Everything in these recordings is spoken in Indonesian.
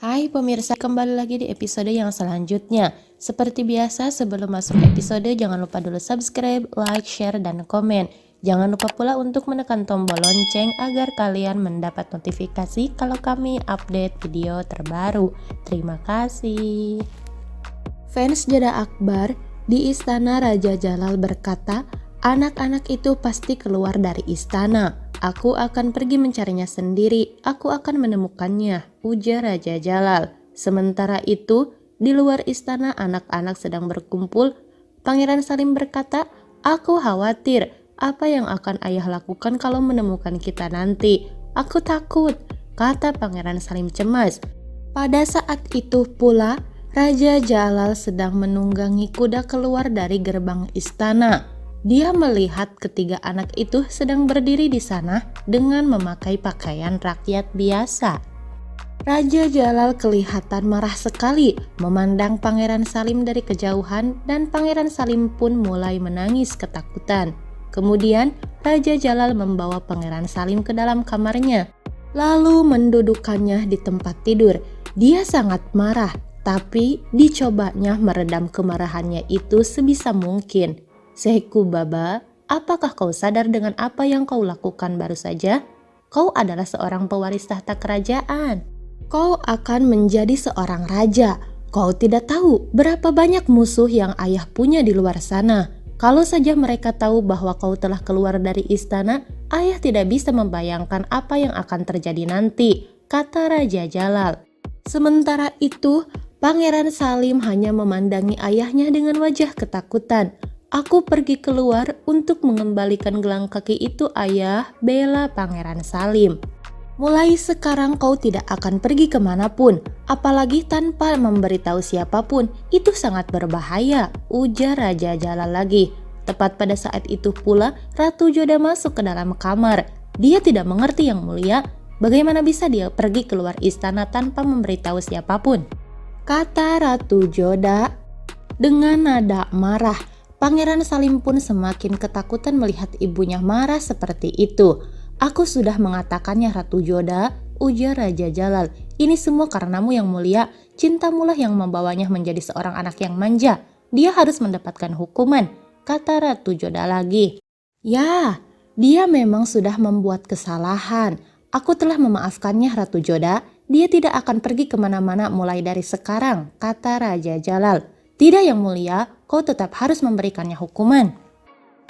Hai pemirsa, kembali lagi di episode yang selanjutnya. Seperti biasa, sebelum masuk episode, jangan lupa dulu subscribe, like, share, dan komen. Jangan lupa pula untuk menekan tombol lonceng agar kalian mendapat notifikasi kalau kami update video terbaru. Terima kasih. Fans Jada Akbar di Istana Raja Jalal berkata, anak-anak itu pasti keluar dari istana. Aku akan pergi mencarinya sendiri, aku akan menemukannya, ujar Raja Jalal. Sementara itu, di luar istana anak-anak sedang berkumpul. Pangeran Salim berkata, aku khawatir, apa yang akan ayah lakukan kalau menemukan kita nanti? Aku takut, kata Pangeran Salim cemas. Pada saat itu pula, Raja Jalal sedang menunggangi kuda keluar dari gerbang istana. Dia melihat ketiga anak itu sedang berdiri di sana dengan memakai pakaian rakyat biasa. Raja Jalal kelihatan marah sekali memandang Pangeran Salim dari kejauhan dan Pangeran Salim pun mulai menangis ketakutan. Kemudian Raja Jalal membawa Pangeran Salim ke dalam kamarnya, lalu mendudukkannya di tempat tidur. Dia sangat marah, tapi dicobanya meredam kemarahannya itu sebisa mungkin. Seheku Baba, apakah kau sadar dengan apa yang kau lakukan baru saja? Kau adalah seorang pewaris tahta kerajaan. Kau akan menjadi seorang raja. Kau tidak tahu berapa banyak musuh yang ayah punya di luar sana. Kalau saja mereka tahu bahwa kau telah keluar dari istana, ayah tidak bisa membayangkan apa yang akan terjadi nanti, kata Raja Jalal. Sementara itu, Pangeran Salim hanya memandangi ayahnya dengan wajah ketakutan. Aku pergi keluar untuk mengembalikan gelang kaki itu, ayah, bela Pangeran Salim. Mulai sekarang kau tidak akan pergi kemanapun, apalagi tanpa memberitahu siapapun. Itu sangat berbahaya, ujar Raja Jalal lagi. Tepat pada saat itu pula, Ratu Joda masuk ke dalam kamar. Dia tidak mengerti yang mulia, bagaimana bisa dia pergi keluar istana tanpa memberitahu siapapun, kata Ratu Joda dengan nada marah. Pangeran Salim pun semakin ketakutan melihat ibunya marah seperti itu. Aku sudah mengatakannya, Ratu Joda, ujar Raja Jalal. Ini semua karenamu yang mulia, cintamulah yang membawanya menjadi seorang anak yang manja. Dia harus mendapatkan hukuman, kata Ratu Joda lagi. Ya, dia memang sudah membuat kesalahan. Aku telah memaafkannya, Ratu Joda. Dia tidak akan pergi kemana-mana mulai dari sekarang, kata Raja Jalal. Tidak yang mulia, kau tetap harus memberikannya hukuman.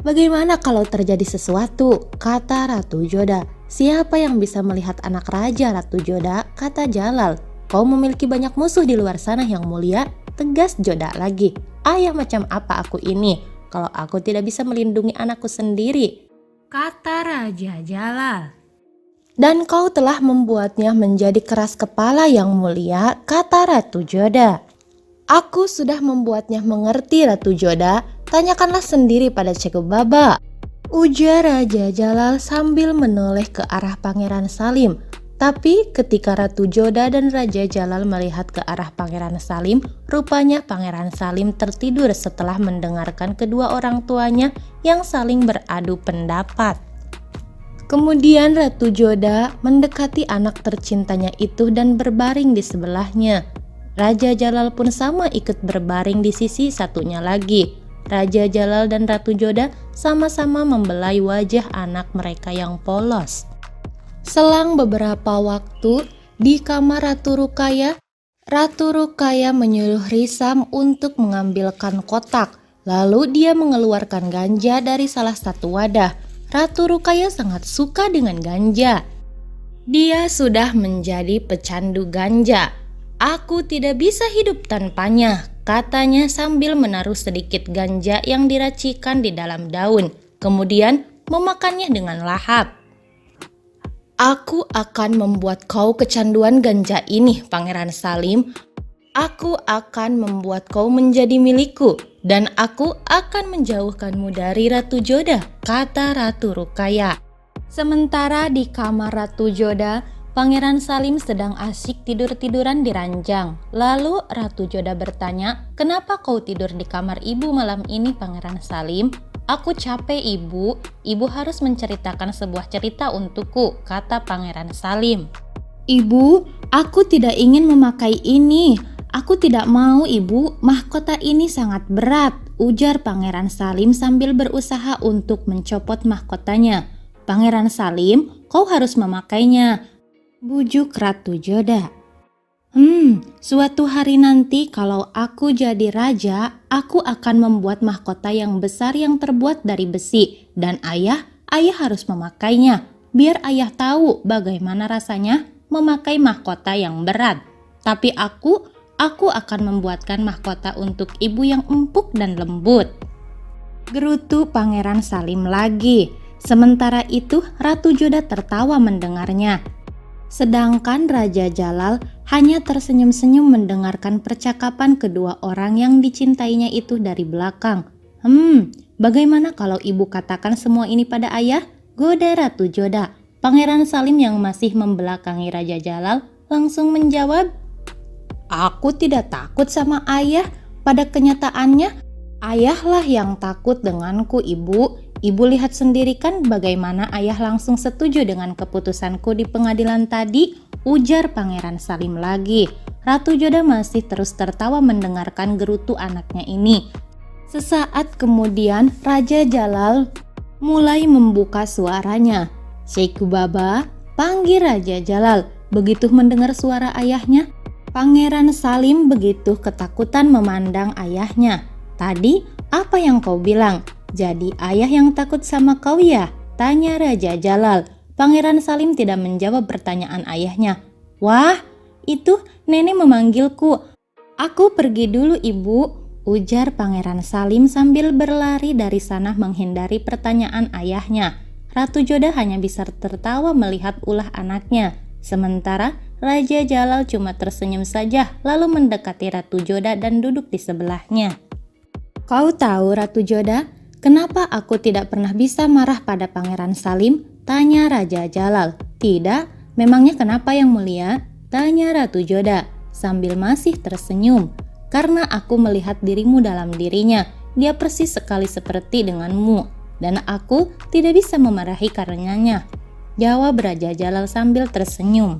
Bagaimana kalau terjadi sesuatu, kata Ratu Joda. Siapa yang bisa melihat anak raja, Ratu Joda, kata Jalal. Kau memiliki banyak musuh di luar sana yang mulia, tegas Joda lagi. Ayah macam apa aku ini, kalau aku tidak bisa melindungi anakku sendiri, kata Raja Jalal. Dan kau telah membuatnya menjadi keras kepala yang mulia, kata Ratu Joda. Aku sudah membuatnya mengerti, Ratu Joda. Tanyakanlah sendiri pada Seheku Baba, ujar Raja Jalal sambil menoleh ke arah Pangeran Salim. Tapi ketika Ratu Joda dan Raja Jalal melihat ke arah Pangeran Salim, rupanya Pangeran Salim tertidur setelah mendengarkan kedua orang tuanya yang saling beradu pendapat. Kemudian Ratu Joda mendekati anak tercintanya itu dan berbaring di sebelahnya. Raja Jalal pun sama ikut berbaring di sisi satunya lagi. Raja Jalal dan Ratu Joda sama-sama membelai wajah anak mereka yang polos. Selang beberapa waktu, di kamar Ratu Rukaya menyuruh Risam untuk mengambilkan kotak. Lalu dia mengeluarkan ganja dari salah satu wadah. Ratu Rukaya sangat suka dengan ganja. Dia sudah menjadi pecandu ganja. Aku tidak bisa hidup tanpanya, katanya sambil menaruh sedikit ganja yang diracikan di dalam daun, kemudian memakannya dengan lahap. Aku akan membuat kau kecanduan ganja ini, Pangeran Salim. Aku akan membuat kau menjadi milikku, dan aku akan menjauhkanmu dari Ratu Joda, kata Ratu Rukaya. Sementara di kamar Ratu Joda, Pangeran Salim sedang asyik tidur-tiduran di ranjang. Lalu Ratu Joda bertanya, kenapa kau tidur di kamar ibu malam ini, Pangeran Salim? Aku capek, ibu. Ibu harus menceritakan sebuah cerita untukku, kata Pangeran Salim. Ibu, aku tidak ingin memakai ini. Aku tidak mau, Ibu. Mahkota ini sangat berat, ujar Pangeran Salim sambil berusaha untuk mencopot mahkotanya. Pangeran Salim, kau harus memakainya, bujuk Ratu Joda. Suatu hari nanti kalau aku jadi raja, aku akan membuat mahkota yang besar yang terbuat dari besi. Dan ayah harus memakainya. Biar ayah tahu bagaimana rasanya memakai mahkota yang berat. Tapi aku akan membuatkan mahkota untuk ibu yang empuk dan lembut, gerutu Pangeran Salim lagi. Sementara itu Ratu Joda tertawa mendengarnya. Sedangkan Raja Jalal hanya tersenyum-senyum mendengarkan percakapan kedua orang yang dicintainya itu dari belakang. Bagaimana kalau ibu katakan semua ini pada ayah? Goda Ratu Joda. Pangeran Salim yang masih membelakangi Raja Jalal langsung menjawab, aku tidak takut sama ayah. Pada kenyataannya, ayahlah yang takut denganku, Ibu. Ibu lihat sendiri kan bagaimana ayah langsung setuju dengan keputusanku di pengadilan tadi, ujar Pangeran Salim lagi. Ratu Joda masih terus tertawa mendengarkan gerutu anaknya ini. Sesaat kemudian Raja Jalal mulai membuka suaranya. Syekh Baba, panggil Raja Jalal. Begitu mendengar suara ayahnya, Pangeran Salim begitu ketakutan memandang ayahnya. Tadi apa yang kau bilang? Jadi ayah yang takut sama kau ya? Tanya Raja Jalal. Pangeran Salim tidak menjawab pertanyaan ayahnya. Wah, itu nenek memanggilku. Aku pergi dulu, Ibu, ujar Pangeran Salim sambil berlari dari sana menghindari pertanyaan ayahnya. Ratu Joda hanya bisa tertawa melihat ulah anaknya. Sementara Raja Jalal cuma tersenyum saja lalu mendekati Ratu Joda dan duduk di sebelahnya. Kau tahu Ratu Joda, kenapa aku tidak pernah bisa marah pada Pangeran Salim? Tanya Raja Jalal. Tidak, memangnya kenapa yang mulia? Tanya Ratu Joda sambil masih tersenyum. Karena aku melihat dirimu dalam dirinya, dia persis sekali seperti denganmu. Dan aku tidak bisa memarahi karenanya, jawab Raja Jalal sambil tersenyum.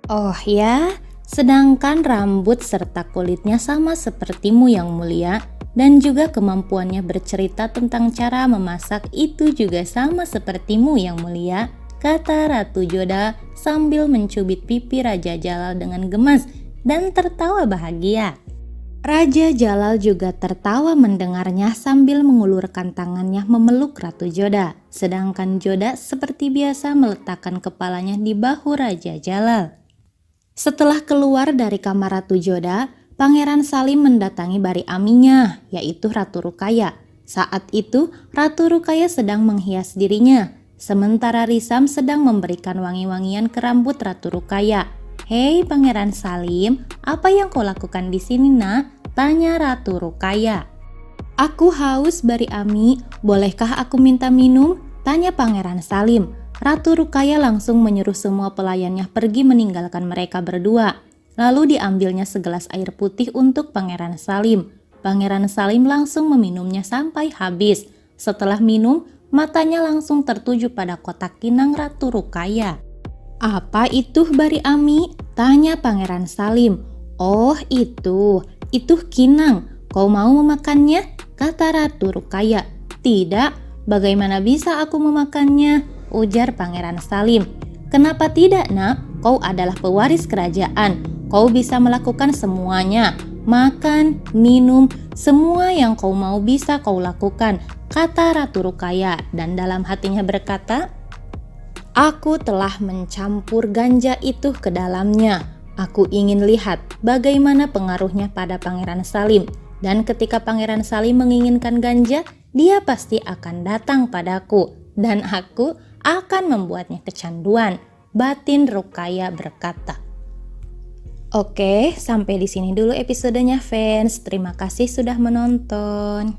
Oh ya, sedangkan rambut serta kulitnya sama sepertimu yang mulia, dan juga kemampuannya bercerita tentang cara memasak itu juga sama sepertimu yang mulia, kata Ratu Joda sambil mencubit pipi Raja Jalal dengan gemas dan tertawa bahagia. Raja Jalal juga tertawa mendengarnya sambil mengulurkan tangannya memeluk Ratu Joda. Sedangkan Joda seperti biasa meletakkan kepalanya di bahu Raja Jalal. Setelah keluar dari kamar Ratu Joda, Pangeran Salim mendatangi bari aminya, yaitu Ratu Rukaya. Saat itu, Ratu Rukaya sedang menghias dirinya, sementara Risam sedang memberikan wangi-wangian ke rambut Ratu Rukaya. Hei Pangeran Salim, apa yang kau lakukan di sini nak? Tanya Ratu Rukaya. Aku haus bari Ami, bolehkah aku minta minum? Tanya Pangeran Salim. Ratu Rukaya langsung menyuruh semua pelayannya pergi meninggalkan mereka berdua. Lalu diambilnya segelas air putih untuk Pangeran Salim. Pangeran Salim langsung meminumnya sampai habis. Setelah minum, matanya langsung tertuju pada kotak kinang Ratu Rukaya. Apa itu bari Ami? Tanya Pangeran Salim. Oh itu kinang. Kau mau memakannya? Kata Ratu Rukaya. Tidak, bagaimana bisa aku memakannya? Ujar Pangeran Salim. Kenapa tidak nak? Kau adalah pewaris kerajaan. Kau bisa melakukan semuanya. Makan, minum, semua yang kau mau bisa kau lakukan, kata Ratu Rukaya. Dan dalam hatinya berkata, aku telah mencampur ganja itu ke dalamnya. Aku ingin lihat bagaimana pengaruhnya pada Pangeran Salim. Dan ketika Pangeran Salim menginginkan ganja, dia pasti akan datang padaku. Dan aku akan membuatnya kecanduan, batin Rukaya berkata. Oke, sampai di sini dulu episodenya fans. Terima kasih sudah menonton.